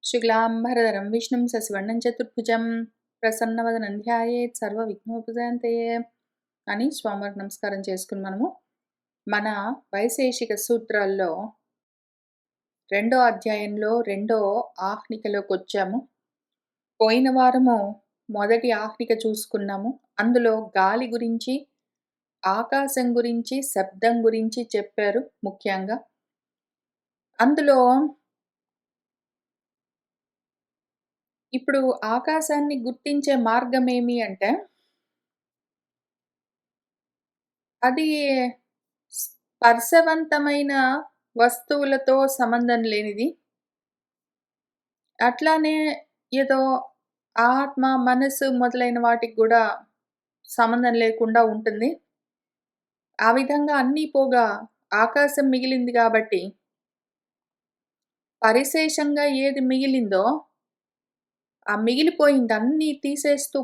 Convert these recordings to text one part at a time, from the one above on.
శుక్లాంబరధరం విష్ణుం శశివర్ణం చతుర్భుజం ప్రసన్నవదనం ధ్యాయేత్ సర్వవిఘ్నోపశాంతయే అని స్వామివారికి నమస్కారం చేసుకుని మన వైశేషిక సూత్రాల్లో రెండో అధ్యాయంలో రెండో ఆహ్నికలోకి వచ్చాము. పోయిన వారము మొదటి ఆహ్నిక చూసుకున్నాము. అందులో గాలి గురించి, ఆకాశం గురించి, శబ్దం గురించి చెప్పారు. ముఖ్యంగా అందులో ఇప్పుడు ఆకాశాన్ని గుర్తించే మార్గం ఏమి అంటే, అది స్పర్శవంతమైన వస్తువులతో సంబంధం లేనిది. అట్లానే ఏదో ఆత్మ, మనసు మొదలైన వాటికి గూడా సంబంధం లేకుండా ఉంటుంది. ఆ విధంగా అన్నీ పోగా ఆకాశం మిగిలింది గాబట్టి, పరిశేషంగా ఏది మిగిలిందో, ఆ మిగిలిపోయిందన్నీ తీసేస్తూ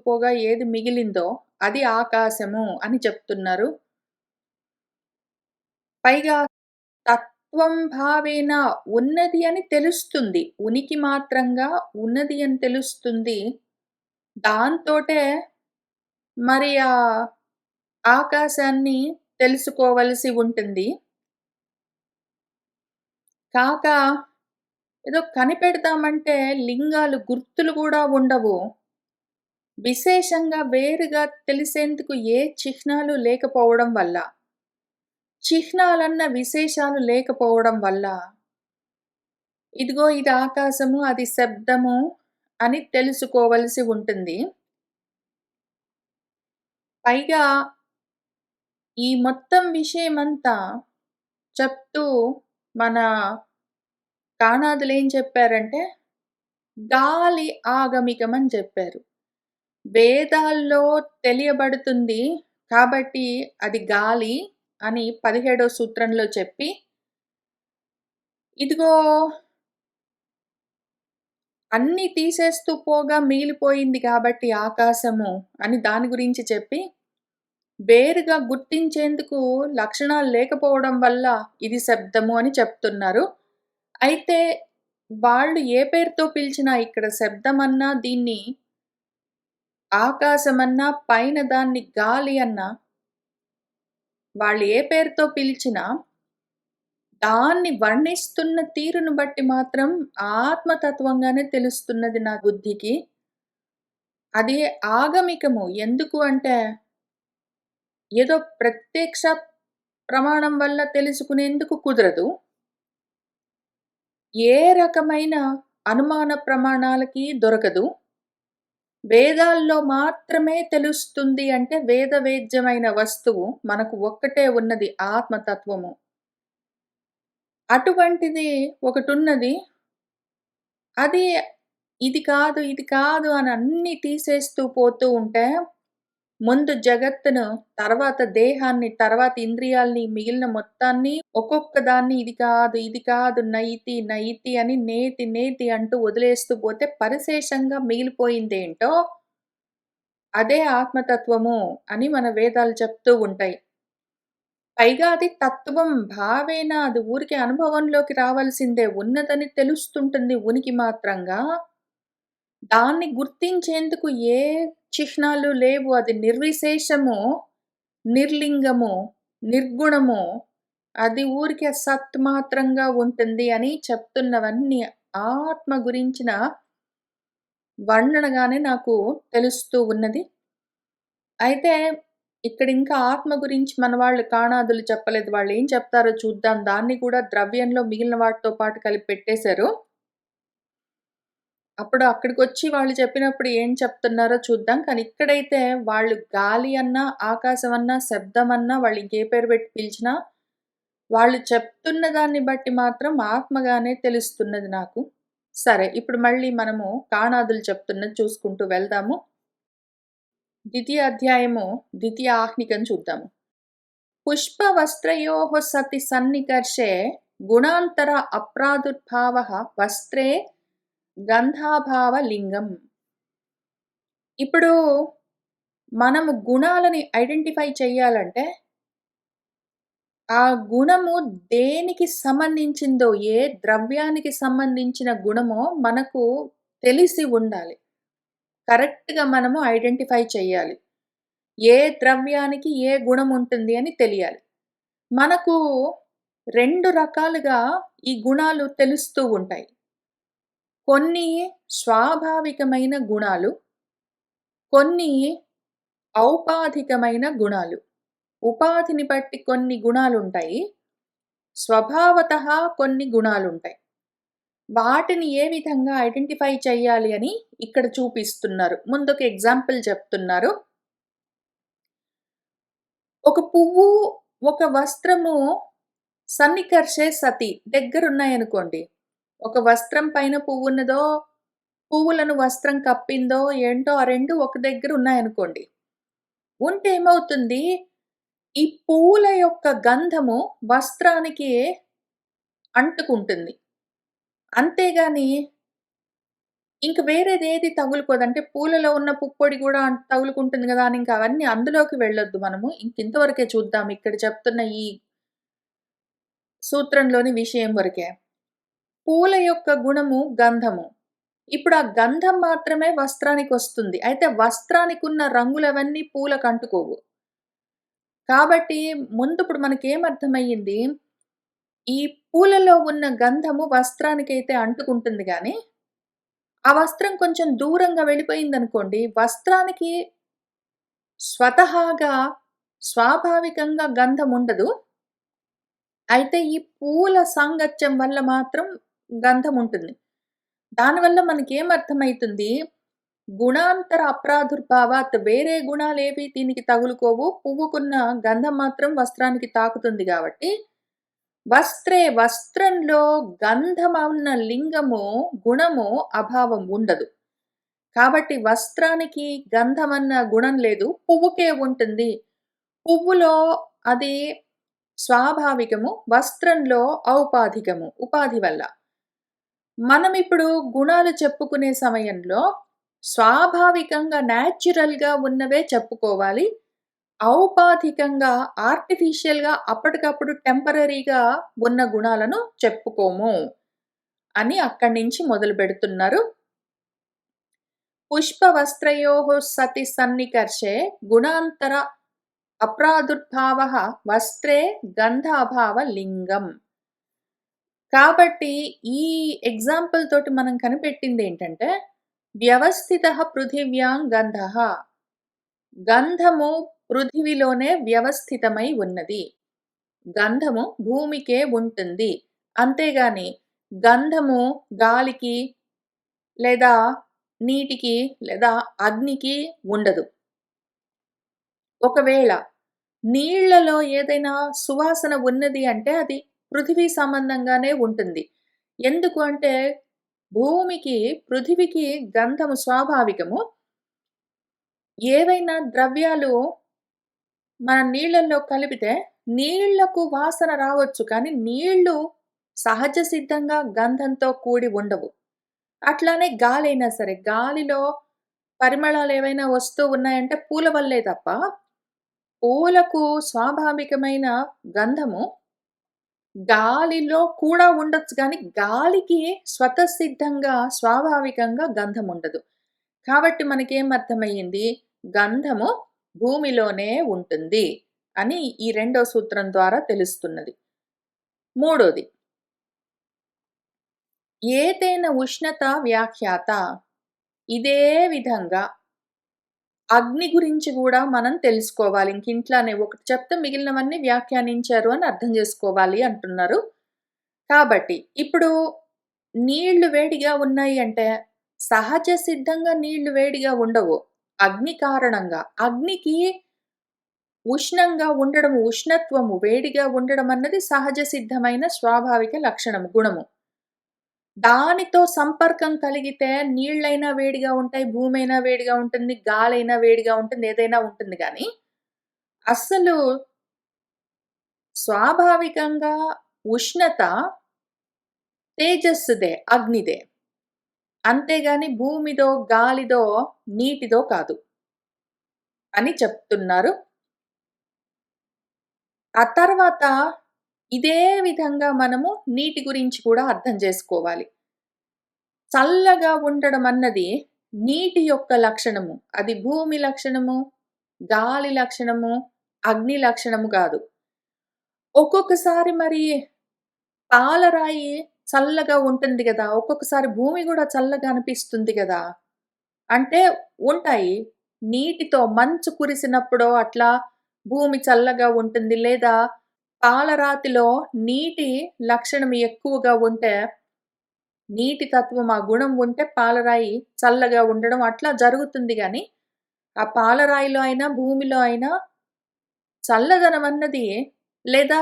పోగా ఏది మిగిలిందో అది ఆకాశము అని చెప్తున్నారు. పైగా తత్వం భావేన ఉన్నది అని తెలుస్తుంది. ఉనికి మాత్రంగా ఉన్నది అని తెలుస్తుంది. దాంతోటే మరి ఆకాశాన్ని తెలుసుకోవలసి ఉంటుంది. కాక ఏదో కనిపెడతామంటే లింగాలు గుర్తులు గూడా ఉండవు. విశేషంగా వేరుగా తెలిసేందుకు ఏ చిహ్నాలు లేకపోవడం వల్ల, చిహ్నాలన్న విశేషాలు లేకపోవడం వల్ల, ఇదిగో ఇది ఆకాశము, అది శబ్దము అని తెలుసుకోవలసి ఉంటుంది. పైగా ఈ మొత్తం విషయమంతా చెప్తూ మన కాణాదులేం చెప్పారంటే, గాలి ఆగమికమని చెప్పారు. వేదాల్లో తెలియబడుతుంది కాబట్టి అది గాలి అని 17వ సూత్రంలో చెప్పి, ఇదిగో అన్నీ తీసేస్తూ పోగా మిగిలిపోయింది కాబట్టి ఆకాశము అని దాని గురించి చెప్పి, వేరుగా గుర్తించేందుకు లక్షణాలు లేకపోవడం వల్ల ఇది శబ్దము అని చెప్తున్నారు. అయితే వాళ్ళు ఏ పేరుతో పిలిచినా ఇక్కడ శబ్దమన్నా, దీన్ని ఆకాశమన్నా, పైన దాన్ని గాలి అన్నా, వాళ్ళు ఏ పేరుతో పిలిచినా దాన్ని వర్ణిస్తున్న తీరును బట్టి మాత్రం ఆత్మతత్వంగానే తెలుస్తున్నది నా బుద్ధికి. అది ఆగమికము. ఎందుకు అంటే, ఏదో ప్రత్యక్ష ప్రమాణం వల్ల తెలుసుకునేందుకు కుదరదు. ఏ రకమైన అనుమాన ప్రమాణాలకి దొరకదు. వేదాల్లో మాత్రమే తెలుస్తుంది అంటే, వేదవేద్యమైన వస్తువు మనకు ఒక్కటే ఉన్నది ఆత్మతత్వము. అటువంటిది ఒకటున్నది. అది ఇది కాదు అని అన్నీ తీసేస్తూ పోతూ ఉంటే, ముందు జగత్తును, తర్వాత దేహాన్ని, తర్వాత ఇంద్రియాల్ని, మిగిలిన మొత్తాన్ని ఒక్కొక్క దాన్ని ఇది కాదు, నయితి అని నేతి అంటూ వదిలేస్తూ పోతే పరిశేషంగా మిగిలిపోయిందేంటో అదే ఆత్మతత్వము అని మన వేదాలు చెప్తూ ఉంటాయి. పైగా అది తత్వం భావేన, అది ఊరికే అనుభవంలోకి రావాల్సిందే. ఉన్నదని తెలుస్తుంటుంది ఉనికి మాత్రంగా. దాన్ని గుర్తించేందుకు ఏ చిహ్నాలు లేవు. అది నిర్విశేషము, నిర్లింగము, నిర్గుణము. అది ఊరికే సత్ మాత్రంగా ఉంటుంది అని చెప్తున్నవన్నీ ఆత్మ గురించిన వర్ణనగానే నాకు తెలుస్తూ ఉన్నది. అయితే ఇక్కడ ఇంకా ఆత్మ గురించి మన వాళ్ళు కాణాదులు చెప్పలేదు. వాళ్ళేం చెప్తారో చూద్దాం. దాన్ని కూడా ద్రవ్యంలో మిగిలిన వాటితో పాటు కలిపి పెట్టేశారు. అప్పుడు అక్కడికొచ్చి వాళ్ళు చెప్పినప్పుడు ఏం చెప్తున్నారో చూద్దాం. కానీ ఇక్కడైతే వాళ్ళు గాలి అన్నా, ఆకాశం అన్నా, శబ్దం అన్నా, వాళ్ళు ఇంకే పేరు పెట్టి పిలిచినా, వాళ్ళు చెప్తున్న దాన్ని బట్టి మాత్రం ఆత్మగానే తెలుస్తున్నది నాకు. సరే, ఇప్పుడు మళ్ళీ మనము కాణాదులు చెప్తున్నది చూసుకుంటూ వెళ్దాము. ద్వితీయ అధ్యాయము ద్వితీయ ఆహ్నికం చూద్దాము. పుష్పవస్త్రయోః సతి సన్నికర్షే గుణాంతర అప్రాదుర్భావః వస్త్రే గంధాభావ లింగం. ఇప్పుడు మనము గుణాలని ఐడెంటిఫై చేయాలంటే, ఆ గుణము దేనికి సంబంధించిందో, ఏ ద్రవ్యానికి సంబంధించిన గుణమో మనకు తెలిసి ఉండాలి. కరెక్ట్‌గా మనము ఐడెంటిఫై చేయాలి. ఏ ద్రవ్యానికి ఏ గుణం ఉంటుంది అని తెలియాలి. మనకు 2 రకాలుగా ఈ గుణాలు తెలుస్తూ ఉంటాయి. కొన్ని స్వాభావికమైన గుణాలు, కొన్ని ఔపాధికమైన గుణాలు. ఉపాధిని బట్టి కొన్ని గుణాలుంటాయి. స్వభావతః కొన్ని గుణాలుంటాయి. వాటిని ఏ విధంగా ఐడెంటిఫై చేయాలి అని ఇక్కడ చూపిస్తున్నారు. ముందొక ఎగ్జాంపుల్ చెప్తున్నారు. ఒక పువ్వు, ఒక వస్త్రము సన్నికర్షే సతి దగ్గరున్నాయనుకోండి. ఒక వస్త్రం పైన పువ్వున్నదో, పువ్వులను వస్త్రం కప్పిందో ఏంటో ఆ 2 ఒక దగ్గరున్నాయనుకోండి. ఉంటే ఏమవుతుంది? ఈ పువ్వుల యొక్క గంధము వస్త్రానికి అంటుకుంటుంది. అంతేగాని ఇంక వేరేదేది తగులుకోదు. అంటే పూలలో ఉన్న పుప్పొడి గూడా తగులుకుంటుంది గదా! అని ఇంక అవన్నీ అందులోకి వెళ్ళొద్దు మనము. ఇంకింతవరకే చూద్దాం. ఇక్కడ చెప్తున్న ఈ సూత్రంలోని విషయం వరకే. పూల యొక్క గుణము గంధము. ఇప్పుడు ఆ గంధం మాత్రమే వస్త్రానికొస్తుంది. అయితే వస్త్రానికున్న రంగులవన్నీ పూలకంటుకోవు. కాబట్టి ముందిప్పుడు మనకేమర్థమయ్యింది? ఈ పూలలో ఉన్న గంధము వస్త్రానికైతే అంటుకుంటుంది గానీ, ఆ వస్త్రం కొంచెం దూరంగా వెళ్ళిపోయిందనుకోండి, వస్త్రానికి స్వతహాగా స్వాభావికంగా గంధముండదు. అయితే ఈ పూల సాంగత్యం వల్ల మాత్రం గంధముంటుంది. దానివల్ల మనకేమర్థమైతుంది? గుణాంతర అప్రాదుర్భావాత్ వేరే గుణాలేవి దీనికి తగులుకోవు. పువ్వుకున్న గంధం మాత్రం వస్త్రానికి తాకుతుంది గాబట్టి, వస్త్రంలో గంధమన్న లింగము, గుణము అభావం ఉండదు. కాబట్టి వస్త్రానికి గంధమన్న గుణం లేదు. పువ్వుకే ఉంటుంది. పువ్వులో అది స్వాభావికము, వస్త్రంలో ఔపాధికము. ఉపాధి వల్ల. మనమిప్పుడు గుణాలు చెప్పుకునే సమయంలో స్వాభావికంగా న్యాచురల్‌గా ఉన్నవే చెప్పుకోవాలి. ఔపాధికంగా, ఆర్టిఫిషియల్‌గా అప్పటికప్పుడు టెంపరరీగా ఉన్న గుణాలను చెప్పుకోము అని అక్కడి నుంచి మొదలుపెడుతున్నారు. పుష్పవస్త్రయోః సతి సన్నికర్షే గుణాంతర అప్రాదుర్భావః వస్త్రే గంధాభావ లింగం. కాబట్టి ఈ ఎగ్జాంపుల్ తోటి మనం కనిపెట్టిందేంటంటే, వ్యవస్థితః పృథివ్యాం గంధః. గంధము పృథివిలోనే వ్యవస్థితమై ఉన్నది. గంధము భూమికే ఉంటుంది. అంతేగాని గంధము గాలికి, లేదా నీటికి, లేదా అగ్నికి ఉండదు. ఒకవేళ నీళ్లలో ఏదైనా సువాసన ఉన్నది అంటే అది పృథివీ సంబంధంగానే ఉంటుంది. ఎందుకు అంటే పృథివికి గంధము స్వాభావికము. ఏవైనా ద్రవ్యాలు మన నీళ్ళల్లో కలిపితే నీళ్లకు వాసన రావచ్చు. కానీ నీళ్లు సహజ సిద్ధంగా గంధంతో కూడి ఉండవు. అట్లానే గాలైనా సరే, గాలిలో పరిమళాలేవైనా వస్తూ ఉన్నాయంటే పూల వల్లే తప్ప, పూలకు స్వాభావికమైన గంధము గాలిలో కూడా ఉండొచ్చు గానీ, గాలికి స్వతసిద్ధంగా, స్వాభావికంగా గంధముండదు. కాబట్టి మనకేం అర్థమయ్యింది? గంధము భూమిలోనే ఉంటుంది అని ఈ రెండో సూత్రం ద్వారా తెలుస్తున్నది. మూడోది, ఏతేన ఉష్ణత వ్యాఖ్యాత. ఇదే విధంగా అగ్ని గురించి గూడా మనం తెలుసుకోవాలి. ఇంకింట్లానే ఒకటి చెప్తే మిగిలినవన్నీ వ్యాఖ్యానించారు అని అర్థం జేసుకోవాలి అంటున్నారు. కాబట్టి ఇప్పుడు నీళ్లు వేడిగా ఉన్నాయి అంటే, సహజ సిద్ధంగా నీళ్లు వేడిగా ఉండవు. అగ్ని కారణంగా. అగ్నికి ఉష్ణంగా ఉండడము, ఉష్ణత్వము, వేడిగా ఉండడం అన్నది సహజ సిద్ధమైన స్వాభావిక లక్షణము, గుణము. దానితో సంపర్కం కలిగితే నీళ్ళైనా వేడిగా ఉంటాయి, భూమైనా వేడిగా ఉంటుంది, గాలైనా వేడిగా ఉంటుంది, ఏదైనా ఉంటుంది గానీ, అస్సలు స్వాభావికంగా ఉష్ణత తేజస్సుదే, అగ్నిదే. అంతేగాని భూమిదో, గాలిదో, నీటిదో కాదు అని చెప్తున్నారు. ఆ తర్వాత ఇదే విధంగా మనము నీటి గురించి కూడా అర్థం చేసుకోవాలి. చల్లగా ఉండడం అన్నది నీటి యొక్క లక్షణము. అది భూమి లక్షణము, గాలి లక్షణము, అగ్ని లక్షణము గాదు. ఒక్కొక్కసారి మరి పాలరాయి చల్లగా ఉంటుంది గదా! ఒక్కొక్కసారి భూమి గూడా చల్లగా అనిపిస్తుంది గదా! అంటే ఉంటాయి. నీటితో మంచు కురిసినప్పుడో అట్లా భూమి చల్లగా ఉంటుంది. లేదా పాలరాతిలో నీటి లక్షణం ఎక్కువగా ఉంటే, నీటి తత్వం ఆ గుణం ఉంటే పాలరాయి చల్లగా ఉండడం అట్లా జరుగుతుంది గానీ, ఆ పాలరాయిలో అయినా, భూమిలో అయినా చల్లదనం అన్నది లేదా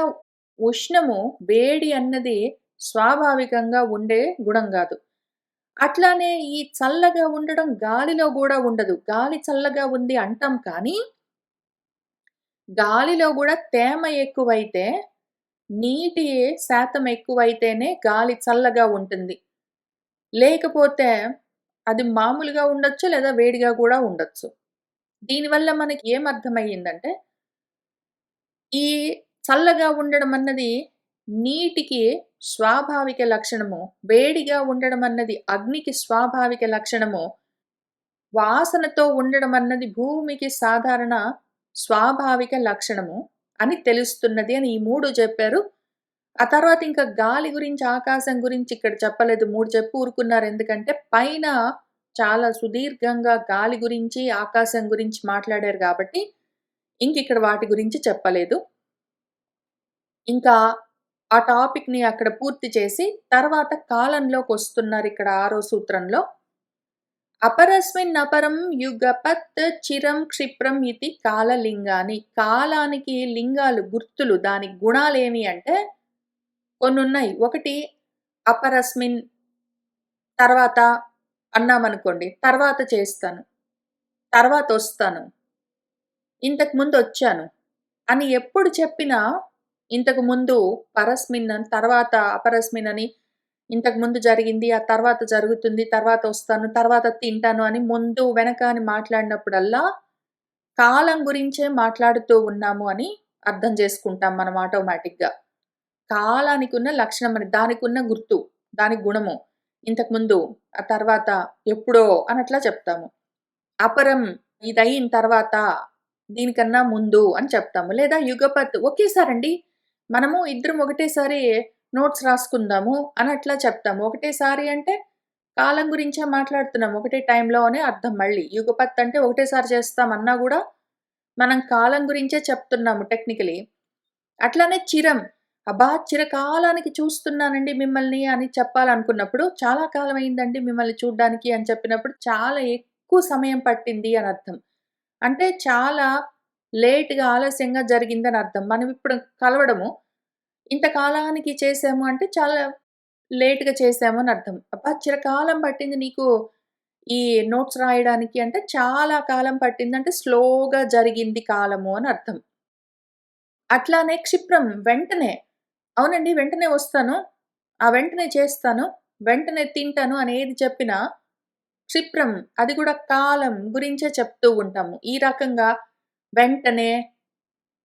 ఉష్ణము, వేడి అన్నది స్వాభావికంగా ఉండే గుణం గాదు. అట్లానే ఈ చల్లగా ఉండడం గాలిలో గూడా ఉండదు. గాలి చల్లగా ఉంది అంటాం కానీ, గాలిలో గూడా తేమ ఎక్కువైతే, నీటి శాతం ఎక్కువైతేనే గాలి చల్లగా ఉంటుంది. లేకపోతే అది మామూలుగా ఉండొచ్చు, లేదా వేడిగా గూడా ఉండొచ్చు. దీనివల్ల మనకి ఏమర్థమయ్యిందంటే, ఈ చల్లగా ఉండడం అన్నది నీటికి స్వాభావిక లక్షణము. వేడిగా ఉండడం అన్నది అగ్నికి స్వాభావిక లక్షణము. వాసనతో ఉండడం అన్నది భూమికి సాధారణ స్వాభావిక లక్షణము అని తెలుస్తున్నది అని ఈ 3 జెప్పారు. ఆ తర్వాత ఇంకా గాలి గురించి, ఆకాశం గురించి ఇక్కడ చెప్పలేదు. 3 చెప్పి ఊరుకున్నారు. ఎందుకంటే పైన చాలా సుదీర్ఘంగా గాలి గురించి, ఆకాశం గురించి మాట్లాడారు గాబట్టి, ఇంకిక్కడ వాటి గురించి చెప్పలేదు. ఇంకా ఆ టాపిక్‌ని అక్కడ పూర్తి చేసి, తర్వాత కాలంలోకొస్తున్నారిక్కడ ఆరో సూత్రంలో. అపరస్మిన్నపరం యుగపత్ చిరం క్షిప్రం ఇతి కాలలింగాని. కాలానికి లింగాలు, గుర్తులు, దాని గుణాలేమి అంటే కొన్నున్నాయి. ఒకటి అపరస్మిన్ తర్వాత అన్నామనుకోండి. తర్వాత చేస్తాను. తర్వాతొస్తాను. ఇంతకు ముందొచ్చాను అని ఎప్పుడు చెప్పినా ఇంతకు ముందు పరస్మిన్ అని, తర్వాత అపరస్మిన్ అని, ఇంతకు ముందు జరిగింది, ఆ తర్వాత జరుగుతుంది, తర్వాత వస్తాను, తర్వాత తింటాను అని ముందు వెనక అని మాట్లాడినప్పుడల్లా కాలం గురించే మాట్లాడుతూ ఉన్నాము అని అర్థం చేసుకుంటాం మనం ఆటోమేటిక్‌గా. కాలానికున్న లక్షణం అని, దానికున్న గుర్తు, దాని గుణము. ఇంతకుముందు, ఆ తర్వాత, ఎప్పుడో అని అట్లా చెప్తాము. అపరం ఇదయిన తర్వాత, దీనికన్నా ముందు అని చెప్తాము. లేదా యుగపత్ ఒకేసారండి. మనము ఇద్దరం ఒకటేసారి నోట్స్ రాసుకుందాము అని అట్లా చెప్తాము. ఒకటేసారి అంటే కాలం గురించే మాట్లాడుతున్నాం. ఒకటే టైంలో అనే అర్థం మళ్ళీ. యుగపత్ అంటే ఒకటేసారి చేస్తామన్నా గూడా మనం కాలం గురించే చెప్తున్నాము టెక్నికలీ. అట్లానే చిరం. అబ్బా! చిరకాలానికి చూస్తున్నానండి మిమ్మల్ని అని చెప్పాలనుకున్నప్పుడు, చాలా కాలం అయిందండి మిమ్మల్ని చూడ్డానికి అని చెప్పినప్పుడు, చాలా ఎక్కువ సమయం పట్టింది అని అర్థం. అంటే చాలా లేట్‌గా, ఆలస్యంగా జరిగిందని అర్థం. మనం ఇప్పుడు కలవడము, ఇంత కాలానికి చేసాము అంటే చాలా లేట్‌గా చేసాము అని అర్థం. అబ్బా! చిరకాలం పట్టింది నీకు ఈ నోట్స్ రాయడానికి అంటే, చాలా కాలం పట్టిందంటే స్లోగా జరిగింది కాలము అని అర్థం. అట్లానే క్షిప్రం వెంటనే. అవునండి. వెంటనే వస్తాను. వెంటనే చేస్తాను. వెంటనే తింటాను అని ఏది చెప్పినా క్షిప్రం అది కూడా కాలం గురించే చెప్తూ ఉంటాము. ఈ రకంగా వెంటనే,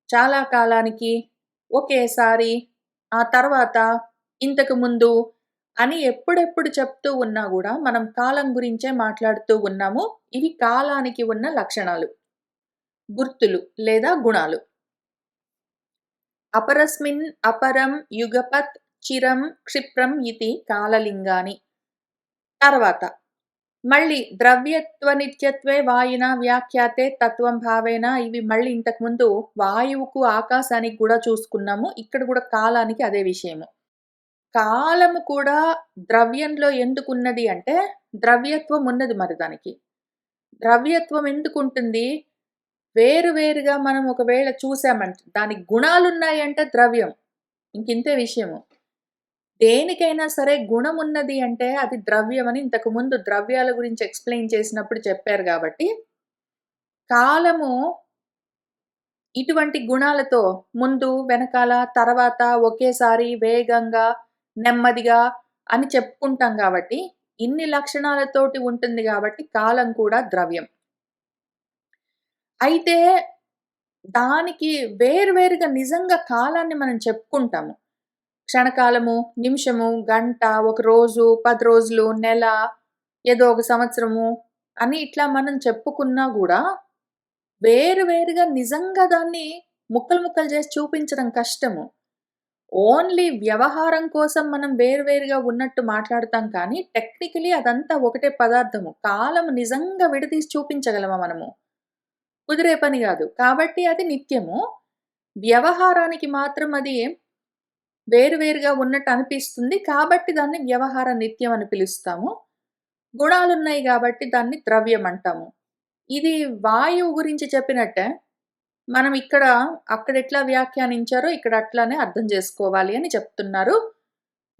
చాలా కాలానికి, ఒకేసారి, ఆ తర్వాత, ఇంతకు ముందు అని ఎప్పుడెప్పుడు చెప్తూ ఉన్నా గూడా మనం కాలం గురించే మాట్లాడుతూ ఉన్నాము. ఇవి కాలానికి ఉన్న లక్షణాలు. గుర్తులు లేదా గుణాలు. అపరస్మిన్ అపరం యుగపత్ చిరం క్షిప్రం ఇతి కాలలింగాని. తర్వాత మళ్ళీ ద్రవ్యత్వ నిత్యత్వే వాయునా వ్యాఖ్యాతే తత్వం భావేన. ఇవి మళ్ళీ ఇంతకుముందు వాయువుకు, ఆకాశానికి గూడా చూసుకున్నాము. ఇక్కడ గూడా కాలానికి అదే విషయము. కాలము కూడా ద్రవ్యంలో ఎందుకున్నది అంటే, ద్రవ్యత్వం ఉన్నది మరి దానికి. ద్రవ్యత్వం ఎందుకుంటుంది? వేరు వేరుగా మనం ఒకవేళ చూసామంటే, దానికి గుణాలున్నాయంటే ద్రవ్యం. ఇంకింతే విషయము. దేనికైనా సరే గుణమున్నది అంటే అది ద్రవ్యమని ఇంతకుముందు ద్రవ్యాల గురించి ఎక్స్‌ప్లెయిన్ చేసినప్పుడు చెప్పారు గాబట్టి, కాలము ఇటువంటి గుణాలతో ముందు, వెనకాల, తర్వాత, ఒకేసారి, వేగంగా, నెమ్మదిగా అని చెప్పుకుంటాం గాబట్టి, ఇన్ని లక్షణాలతోటి ఉంటుంది గాబట్టి కాలం కూడా ద్రవ్యం. అయితే దానికి వేరువేరుగా నిజంగా కాలాన్ని మనం చెప్పుకుంటాము. క్షణకాలము, నిమిషము, గంట, ఒక రోజు, 10 రోజులు, నెల, ఏదో ఒక సంవత్సరము అని ఇట్లా మనం చెప్పుకున్నా గూడా, వేరువేరుగా నిజంగా దాన్ని ముక్కలు ముక్కలు చేసి చూపించడం కష్టము. ఓన్లీ వ్యవహారం కోసం మనం వేరువేరుగా ఉన్నట్టు మాట్లాడతాం కానీ, టెక్నికల్లీ అదంతా ఒకటే పదార్థము. కాలం నిజంగా విడదీసి చూపించగలమా మనము? కుదిరే పని గాదు. కాబట్టి అది నిత్యము. వ్యవహారానికి మాత్రం అది వేరువేరుగా ఉన్నట్టు అనిపిస్తుంది. కాబట్టి దాన్ని వ్యవహార నిత్యం అని పిలుస్తాము. గుణాలున్నాయి గాబట్టి దాన్ని ద్రవ్యం అంటాము. ఇది వాయువు గురించి చెప్పినట్టే. మనం ఇక్కడ అక్కడెట్లా వ్యాఖ్యానించారో ఇక్కడ అట్లానే అర్థం జేసుకోవాలి అని చెప్తున్నారు.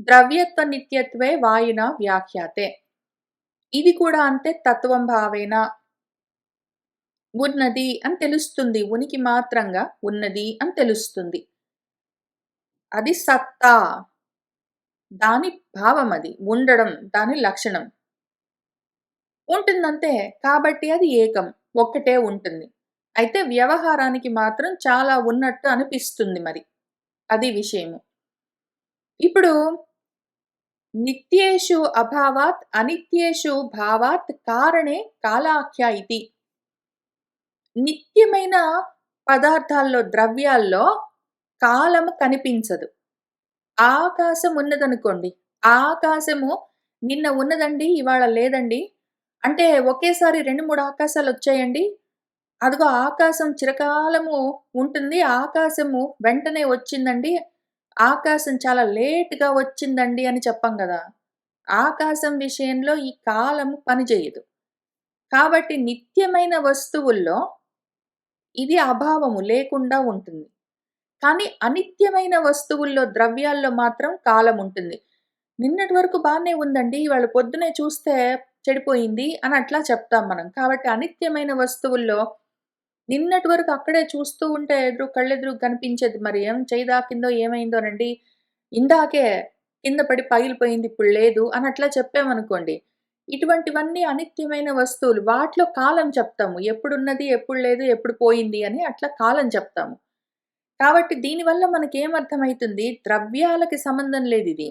ద్రవ్యత్వ నిత్యత్వే వాయునా వ్యాఖ్యాతే. ఇది కూడా అంతే తత్వం భావేన ఉన్నది అని తెలుస్తుంది. ఉనికి మాత్రంగా ఉన్నది అని తెలుస్తుంది. అది సత్తా. దాని భావం అది. ఉండడం. దాని లక్షణం. ఉంటుందంతే. కాబట్టి అది ఏకం. ఒక్కటే ఉంటుంది. అయితే వ్యవహారానికి మాత్రం చాలా ఉన్నట్టు అనిపిస్తుంది మరి. అది విషయము. ఇప్పుడు నిత్యేషు అభావాత్ అనిత్యేషు భావాత్ కారణే కాలాఖ్య ఇతి. నిత్యమైన పదార్థాల్లో, ద్రవ్యాల్లో కాలము కనిపించదు. ఆకాశం ఉన్నదనుకోండి. ఆకాశము నిన్న ఉన్నదండి, ఇవాళ లేదండి. అంటే ఒకేసారి 2, 3 ఆకాశాలొచ్చాయండి. అదిగో ఆకాశం చిరకాలము ఉంటుంది. ఆకాశము వెంటనే వచ్చిందండి. ఆకాశం చాలా లేట్‌గా వచ్చిందండి అని చెప్పం గదా! ఆకాశం విషయంలో ఈ కాలము పనిజేయదు. కాబట్టి నిత్యమైన వస్తువుల్లో ఇది అభావము లేకుండా ఉంటుంది. కానీ అనిత్యమైన వస్తువుల్లో, ద్రవ్యాల్లో మాత్రం కాలముంటుంది. నిన్నటి వరకు బానే ఉందండి. ఇవాళ పొద్దున్నే చూస్తే చెడిపోయింది అని అట్లా చెప్తాం మనం. కాబట్టి అనిత్యమైన వస్తువుల్లో నిన్నటి వరకు అక్కడే చూస్తూ ఉంటే కళ్ళెదురు కనిపించేది. మరి ఏం చెయ్యి తాకిందో ఏమైందోనండి. ఇందాకే కింద పడి పగిలిపోయింది ఇప్పుడు లేదు అని అట్లా చెప్పామనుకోండి. ఇటువంటివన్నీ అనిత్యమైన వస్తువులు. వాటిలో కాలం చెప్తాము. ఎప్పుడున్నది, ఎప్పుడు లేదు, ఎప్పుడు పోయింది అని అట్లా కాలం చెప్తాము. కాబట్టి దీనివల్ల మనకేమర్థమైతుంది? ద్రవ్యాలకి సంబంధం లేదిది.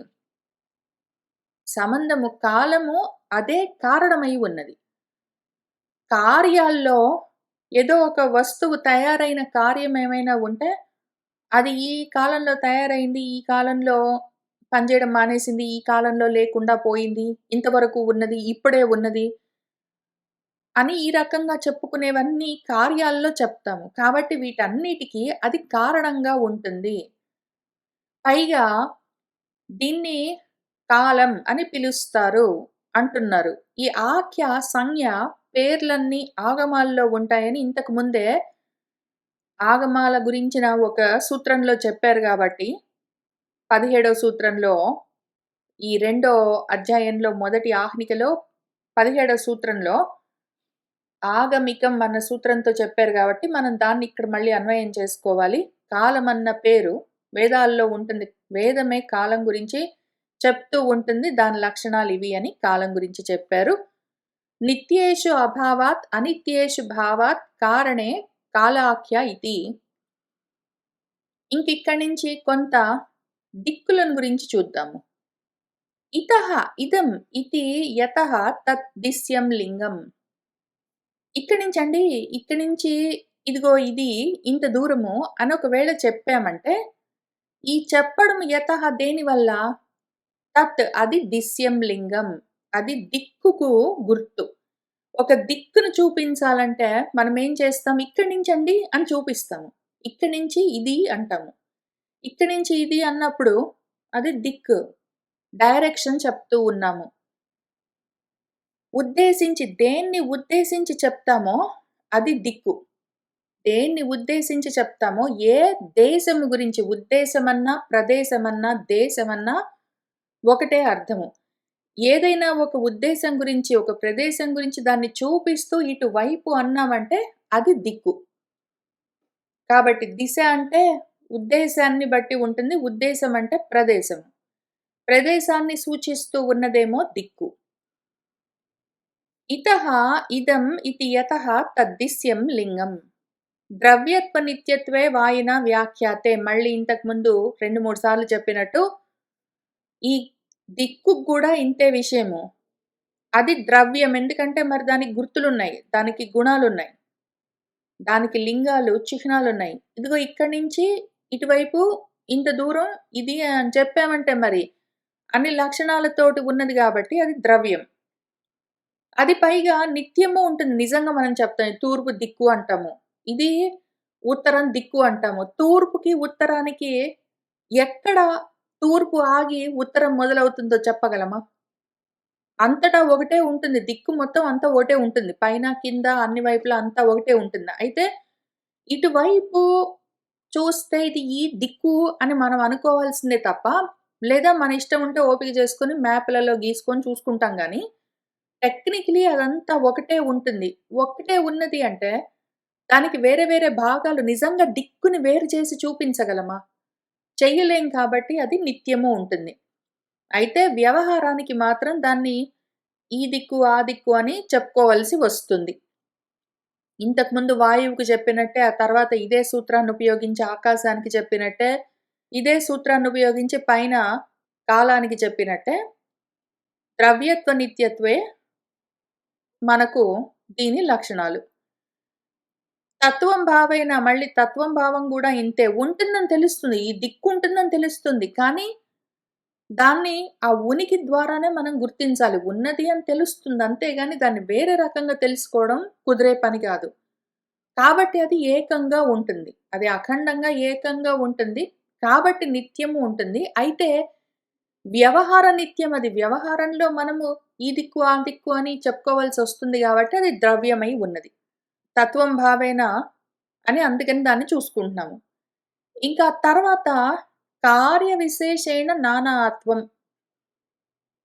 సంబంధము కాలము అదే కారణమై ఉన్నది. కార్యాల్లో ఏదో ఒక వస్తువు తయారైన కార్యం ఏమైనా ఉంటే, అది ఈ కాలంలో తయారైంది, ఈ కాలంలో పనిజేయడం మానేసింది, ఈ కాలంలో లేకుండా పోయింది, ఇంతవరకు ఉన్నది, ఇప్పుడే ఉన్నది అని ఈ రకంగా చెప్పుకునేవన్నీ కార్యాల్లో చెప్తాము. కాబట్టి వీటన్నిటికి అది కారణంగా ఉంటుంది. పైగా దీన్ని కాలం అని పిలుస్తారు అంటున్నారు. ఈ ఆఖ్య, సంజ్ఞ పేర్లన్నీ ఆగమాల్లో ఉంటాయని ఇంతకు ముందే ఆగమాల గురించిన ఒక సూత్రంలో చెప్పారు గాబట్టి, 17వ సూత్రంలో ఈ రెండో అధ్యాయంలో మొదటి ఆహ్నికలో 17వ సూత్రంలో ఆగమికం అన్న సూత్రంతో చెప్పారు గాబట్టి, మనం దాన్ని ఇక్కడ మళ్ళీ అన్వయం చేసుకోవాలి. కాలమన్న పేరు వేదాల్లో ఉంటుంది. వేదమే కాలం గురించి చెప్తూ ఉంటుంది. దాని లక్షణాలివి అని కాలం గురించి చెప్పారు. నిత్యేషు అభావాత్ అనిత్యేషు భావాత్ కారణే కాలాఖ్య ఇతి. ఇంకిక్కడి నుంచి కొంత దిక్కులను గురించి చూద్దాము. ఇతః ఇదం ఇతి యతః తత్ దిశ్యం లింగం. ఇక్కడి నుంచి ఇదిగో ఇది ఇంత దూరము అని ఒకవేళ చెప్పామంటే, ఈ చెప్పడం యతః దేనివల్ల? తత్ అది దిశ్యం లింగం. అది దిక్కుకు గుర్తు. ఒక దిక్కును చూపించాలంటే మనమేం చేస్తాం? ఇక్కడి నుంచండి అని చూపిస్తాము. ఇక్కడి నుంచి ఇది అంటాము. ఇక్కడి నుంచి ఇది అన్నప్పుడు అది దిక్కు. డైరెక్షన్ చెప్తూ ఉన్నాము. దేన్ని ఉద్దేశించి చెప్తామో అది దిక్కు. దేన్ని ఉద్దేశించి చెప్తామో ఏ దేశము గురించి ఉద్దేశమన్నా, ప్రదేశమన్నా, దేశమన్నా ఒకటే అర్థము. ఏదైనా ఒక ఉద్దేశం గురించి, ఒక ప్రదేశం గురించి దాన్ని చూపిస్తూ ఇటువైపు అన్నామంటే అది దిక్కు. కాబట్టి దిశ అంటే ఉద్దేశాన్ని బట్టి ఉంటుంది. ఉద్దేశం అంటే ప్రదేశం. ప్రదేశాన్ని సూచిస్తూ ఉన్నదేమో దిక్కు. ఇతః ఇదం ఇతి యతః తద్దిశ్యం లింగం. ద్రవ్యత్వ నిత్యత్వే వాయిన వ్యాఖ్యాతే. మళ్ళీ ఇంతకుముందు 2, 3 సార్లు చెప్పినట్టు ఈ దిక్కుకు గూడా ఇంతే విషయము. అది ద్రవ్యం. ఎందుకంటే మరి దానికి గుర్తులున్నాయి. దానికి గుణాలున్నాయి. దానికి లింగాలు, చిహ్నాలున్నాయి. ఇదిగో ఇక్కడి నుంచి ఇటువైపు ఇంత దూరం ఇది అని చెప్పామంటే మరి అన్ని లక్షణాలతోటి ఉన్నది గాబట్టి అది ద్రవ్యం. అది పైగా నిత్యము ఉంటుంది. నిజంగా మనం చెప్తాం. తూర్పు దిక్కు అంటాము. ఇది ఉత్తరం దిక్కు అంటాము. తూర్పుకి, ఉత్తరానికి ఎక్కడ తూర్పు ఆగి ఉత్తరం మొదలవుతుందో చెప్పగలమా? అంతటా ఒకటే ఉంటుంది. దిక్కు మొత్తం అంతా ఒకటే ఉంటుంది. పైన, కింద అన్ని వైపులా అంతా ఒకటే ఉంటుంది. అయితే ఇటువైపు చూస్తే ఇది ఈ దిక్కు అని మనం అనుకోవాల్సిందే తప్ప, లేదా మన ఇష్టం ఉంటే ఓపిక చేసుకొని మ్యాప్‌లలో గీసుకొని చూసుకుంటాం గానీ, టెక్నికలీ అదంతా ఒకటే ఉంటుంది. ఒకటే ఉన్నది అంటే, దానికి వేరే వేరే భాగాలు నిజంగా దిక్కుని వేరు చేసి చూపించగలమా? చెయ్యలేం కాబట్టి అది నిత్యము ఉంటుంది. అయితే వ్యవహారానికి మాత్రం దాన్ని ఈ దిక్కు, ఆ దిక్కు అని చెప్పుకోవలసి వస్తుంది. ఇంతకుముందు వాయువుకి చెప్పినట్టే, ఆ తర్వాత ఇదే సూత్రాన్ని ఉపయోగించి ఆకాశానికి చెప్పినట్టే, ఇదే సూత్రాన్ని ఉపయోగించి పైన కాలానికి చెప్పినట్టే, ద్రవ్యత్వ నిత్యత్వే మనకు దీని లక్షణాలు. తత్వం భావేన మళ్ళీ తత్వం భావం గూడా ఇంతే. ఉంటుందని తెలుస్తుంది. ఈ దిక్కు ఉంటుందని తెలుస్తుంది. కానీ దాన్ని ఆ ఉనికి ద్వారానే మనం గుర్తించాలి. ఉన్నది అని తెలుస్తుంది. అంతేగాని దాన్ని వేరే రకంగా తెలుసుకోవడం కుదిరే పని గాదు. కాబట్టి అది ఏకంగా ఉంటుంది. అది అఖండంగా ఏకంగా ఉంటుంది. కాబట్టి నిత్యము ఉంటుంది. అయితే వ్యవహార నిత్యం అది. వ్యవహారంలో మనము ఈ దిక్కు, ఆ దిక్కు అని చెప్పుకోవాల్సొస్తుంది గాబట్టి అది ద్రవ్యమై ఉన్నది. తత్వం భావేన అని అందుకని దాన్ని చూసుకుంటున్నాము. ఇంకా తర్వాత కార్య విశేషేణ నానాత్వం.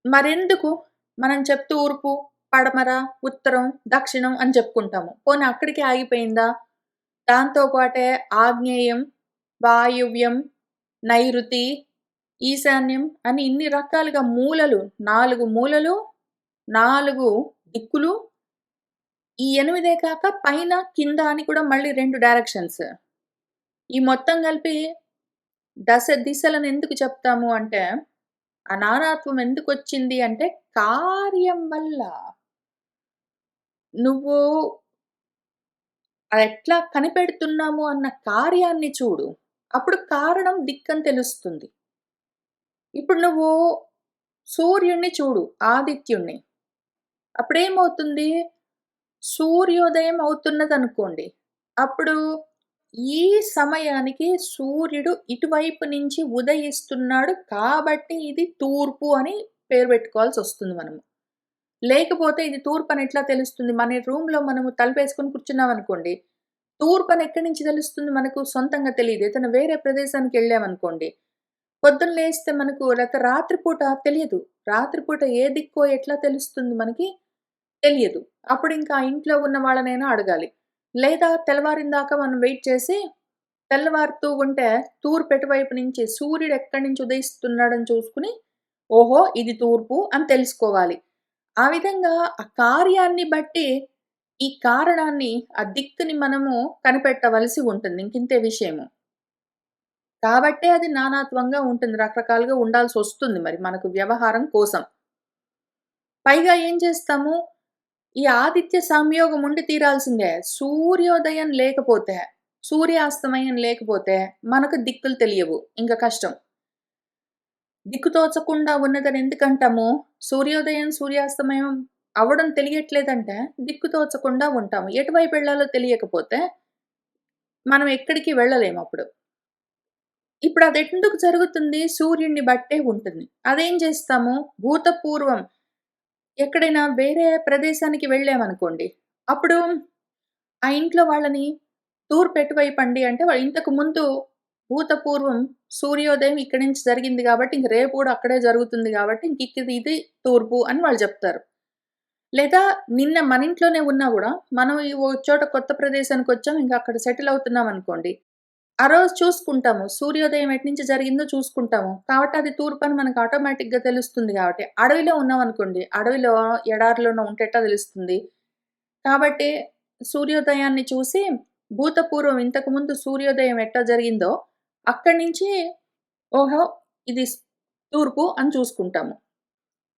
మరెందుకు మనం తూర్పు, పడమర, ఉత్తరం, దక్షిణం అని చెప్పుకుంటాము. పోనీ అక్కడికే ఆగిపోయిందా? దాంతో పాటే ఆగ్నేయం, వాయువ్యం, నైరుతి, ఈశాన్యం అని ఇన్ని రకాలుగా మూలలు, 4 మూలలు, 4 దిక్కులు, ఈ 8 కాక పైన, కింద అని కూడా మళ్ళీ 2 డైరెక్షన్స్. ఈ మొత్తం కలిపి దిశలను ఎందుకు చెప్తాము అంటే, ఆ నానాత్వం ఎందుకొచ్చింది అంటే కార్యం వల్ల. నువ్వు అదెట్లా కనిపెడుతున్నాము అన్న కార్యాన్ని చూడు. అప్పుడు కారణం దిక్కని తెలుస్తుంది. ఇప్పుడు నువ్వు సూర్యుడిని చూడు, ఆదిత్యుడిని. అప్పుడేమవుతుంది? సూర్యోదయం అవుతున్నదనుకోండి. అప్పుడు ఈ సమయానికి సూర్యుడు ఇటువైపు నుంచి ఉదయిస్తున్నాడు కాబట్టి ఇది తూర్పు అని పేరు పెట్టుకోవాల్సొస్తుంది మనము. లేకపోతే ఇది తూర్పని ఎట్లా తెలుస్తుంది? మన రూమ్‌లో మనము తలుపేసుకొని కూర్చున్నామనుకోండి. తూర్పని ఎక్కడి నుంచి తెలుస్తుంది మనకు? సొంతంగా తెలీదు. ఏదైనా వేరే ప్రదేశానికెళ్ళామనుకోండి. పొద్దున్న లేస్తే మనకు లేతే రాత్రిపూట తెలియదు. రాత్రిపూట ఏ దిక్కో ఎట్లా తెలుస్తుంది మనకి? తెలియదు. అప్పుడింకా ఆ ఇంట్లో ఉన్న వాళ్ళనైనా అడగాలి. లేదా తెల్లవారిన దాకా మనం వెయిట్ చేసి, తెల్లవారుతూ ఉంటే తూర్పు ఎటువైపు నుంచి సూర్యుడు ఎక్కడి నుంచి ఉదయిస్తున్నాడని చూసుకొని, ఓహో! ఇది తూర్పు అని తెలుసుకోవాలి. ఆ విధంగా ఆ కార్యాన్ని బట్టి ఈ కారణాన్ని, ఆ దిక్కుని మనము కనిపెట్టవలసి ఉంటుంది. ఇంకింతే విషయము. కాబట్టే అది నానాత్వంగా ఉంటుంది. రకరకాలుగా ఉండాల్సొస్తుంది మరి మనకు వ్యవహారం కోసం. పైగా ఏం చేస్తాము? ఈ ఆదిత్య సంయోగం ఉండి తీరాల్సిందే. సూర్యోదయం లేకపోతే, సూర్యాస్తమయం లేకపోతే మనకు దిక్కులు తెలియవు. ఇంక కష్టం. దిక్కు తోచకుండా ఉన్నదని ఎందుకంటాము? సూర్యోదయం, సూర్యాస్తమయం అవ్వడం తెలియట్లేదంటే దిక్కు తోచకుండా ఉంటాము. ఎటువైపు వెళ్ళాలో తెలియకపోతే మనం ఎక్కడికి వెళ్ళలేమప్పుడు. ఇప్పుడు అదెందుకు జరుగుతుంది? సూర్యుడిని బట్టే ఉంటుంది. అదేం చేస్తాము? భూతపూర్వం ఎక్కడైనా వేరే ప్రదేశానికి వెళ్ళామనుకోండి. అప్పుడు ఆ ఇంట్లో వాళ్ళని తూర్పు ఎటువైపండి అంటే వాళ్ళు ఇంతకు ముందు భూతపూర్వం సూర్యోదయం ఇక్కడి నుంచి జరిగింది గాబట్టి ఇంక రేపు గూడా అక్కడే జరుగుతుంది గాబట్టి ఇది తూర్పు అని వాళ్ళు జెప్తారు. లేదా నిన్న మన ఇంట్లోనే ఉన్నా గూడా మనం ఈ ఓ చోట కొత్త ప్రదేశానికొచ్చాం. ఇంక అక్కడ సెటిల్ అవుతున్నామనుకోండి. ఆ రోజు చూసుకుంటాము. సూర్యోదయం ఎటునుంచి జరిగిందో చూసుకుంటాము. కాబట్టి అది తూర్పని మనకు ఆటోమేటిక్‌గా తెలుస్తుంది గాబట్టి. అడవిలో ఉన్నామనుకోండి. అడవిలో ఎడారిలోనో ఉంటే ఎట్టా తెలుస్తుంది? కాబట్టి సూర్యోదయాన్ని చూసి భూతపూర్వం ఇంతకుముందు సూర్యోదయం ఎట్లా జరిగిందో అక్కడి నుంచి ఓహో! ఇది తూర్పు అని చూసుకుంటాము.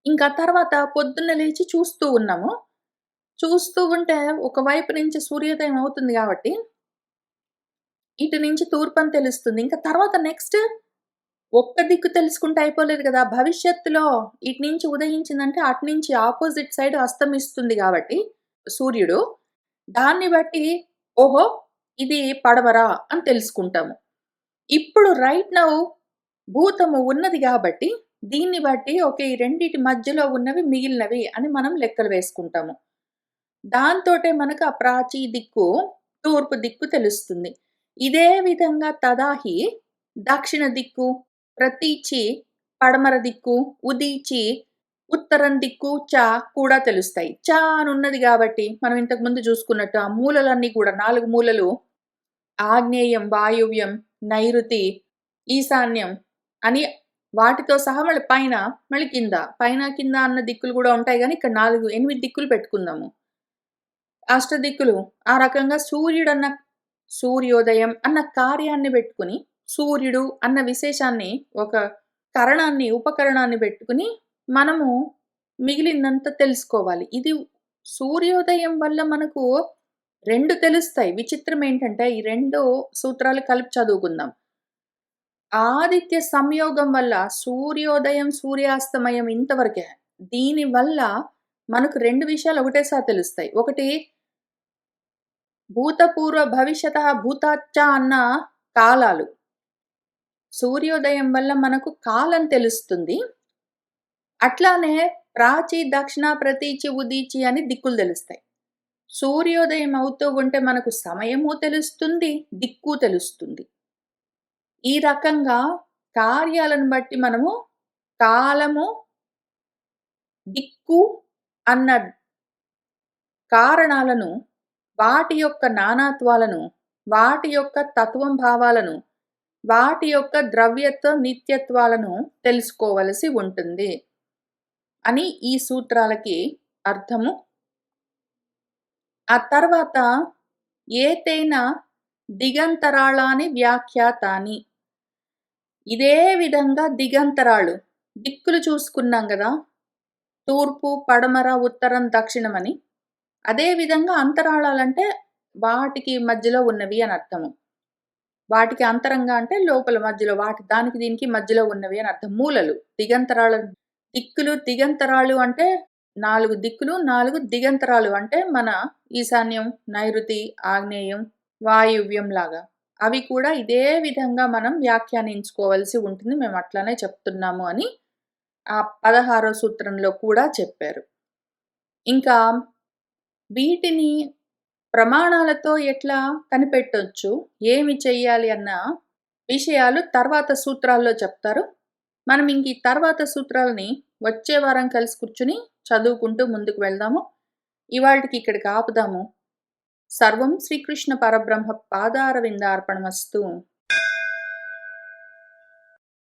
ఇంకా తర్వాత పొద్దున్న లేచి చూస్తూ ఉన్నాము. చూస్తూ ఉంటే ఒకవైపు నుంచి సూర్యోదయం అవుతుంది గాబట్టి, ఇటు నుంచి తూర్పని తెలుస్తుంది. ఇంకా తర్వాత నెక్స్ట్ ఒక్క దిక్కు తెలుసుకుంటే అయిపోలేదు గదా! భవిష్యత్తులో ఇటు నుంచి ఉదయించిందంటే అటు నుంచి ఆపోజిట్ సైడ్ అస్తమిస్తుంది గాబట్టి సూర్యుడు, దాన్ని బట్టి ఓహో! ఇది పడమర అని తెలుసుకుంటాము. ఇప్పుడు రైట్ నౌ భూతము ఉన్నది గాబట్టి, దీన్ని బట్టి ఓకే. ఈ రెండిటి మధ్యలో ఉన్నవి మిగిలినవి అని మనం లెక్కలు వేసుకుంటాము. దాంతోటే మనకు ఆ ప్రాచీ దిక్కు, తూర్పు దిక్కు తెలుస్తుంది. ఇదే విధంగా తదాహి దక్షిణ దిక్కు, ప్రతీచి పడమర దిక్కు, ఉదీచి ఉత్తరం దిక్కు, కూడా తెలుస్తాయి. అనున్నది గాబట్టి మనం ఇంతకుముందు చూసుకున్నట్టు ఆ మూలలన్నీ కూడా 4 మూలలు ఆగ్నేయం, వాయువ్యం, నైరుతి, ఈశాన్యం అని వాటితో సహా మళ్ళీ పైన, మళ్ళీ కింద. పైన, కింద అన్న దిక్కులు గూడా ఉంటాయి గానీ, ఇక్కడ 8 దిక్కులు పెట్టుకుందాము. అష్టదిక్కులు. ఆ రకంగా సూర్యోదయం అన్న కార్యాన్ని బెట్టుకొని, సూర్యుడు అన్న విశేషాన్ని ఒక ఉపకరణాన్ని బెట్టుకొని, మనము మిగిలిందంతా తెలుసుకోవాలి. ఇది సూర్యోదయం వల్ల మనకు 2 తెలుస్తాయి. విచిత్రం ఏంటంటే, ఈ 2 సూత్రాలు కలిపి చదువుకుందాం. ఆదిత్య సంయోగం వల్ల సూర్యోదయం, సూర్యాస్తమయం ఇంతవరకే. దీనివల్ల మనకు 2 విషయాలు ఒకటేసారి తెలుస్తాయి. ఒకటి భూతపూర్వ భవిష్యతః భూతాచ్చ అన్న కాలాలు. సూర్యోదయం వల్ల మనకు కాలం తెలుస్తుంది. అట్లానే ప్రాచి, దక్షిణ, ప్రతీచి, ఉదీచి అని దిక్కులు తెలుస్తాయి. సూర్యోదయం అవుతూ ఉంటే మనకు సమయము తెలుస్తుంది, దిక్కు తెలుస్తుంది. ఈ రకంగా కార్యాలను బట్టి మనము కాలము, దిక్కు అన్న కారణాలను, వాటి యొక్క నానాత్వాలను, వాటి యొక్క తత్వం భావాలను, వాటి యొక్క ద్రవ్యత్వ నిత్యత్వాలను తెలుసుకోవలసి ఉంటుంది అని ఈ సూత్రాలకి అర్థము. ఆ తర్వాత ఏతేన దిగంతరాళాని వ్యాఖ్యాతాని. ఇదే విధంగా దిగంతరాలు, దిక్కులు చూసుకున్నాం గదా! తూర్పు, పడమర, ఉత్తరం, దక్షిణమని. అదే విధంగా అంతరాళాలంటే వాటికి మధ్యలో ఉన్నవి అని అర్థము. వాటికి అంతరంగా అంటే లోపల మధ్యలో దానికి దీనికి మధ్యలో ఉన్నవి అని అర్థం. మూలలు, దిగంతరాలు అంటే 4 దిక్కులు, 4 దిగంతరాలు అంటే మన ఈశాన్యం, నైరుతి, ఆగ్నేయం, వాయువ్యం లాగా. అవి కూడా ఇదే విధంగా మనం వ్యాఖ్యానించుకోవాల్సి ఉంటుంది. మేము అట్లానే చెప్తున్నాము అని ఆ 16వ సూత్రంలో కూడా చెప్పారు. ఇంకా వీటిని ప్రమాణాలతో ఎట్లా కనిపెట్టొచ్చు, ఏమి చెయ్యాలి అన్న విషయాలు తర్వాత సూత్రాల్లో చెప్తారు. మనం ఇంక ఈ తర్వాత సూత్రాలని వచ్చే వారం కలిసి కూర్చుని చదువుకుంటూ ముందుకు వెళ్దాము. ఇవాల్టికి ఇక్కడికి ఆపుదాము. సర్వం శ్రీకృష్ణ పరబ్రహ్మ పాదారవిందార్పణమస్తు.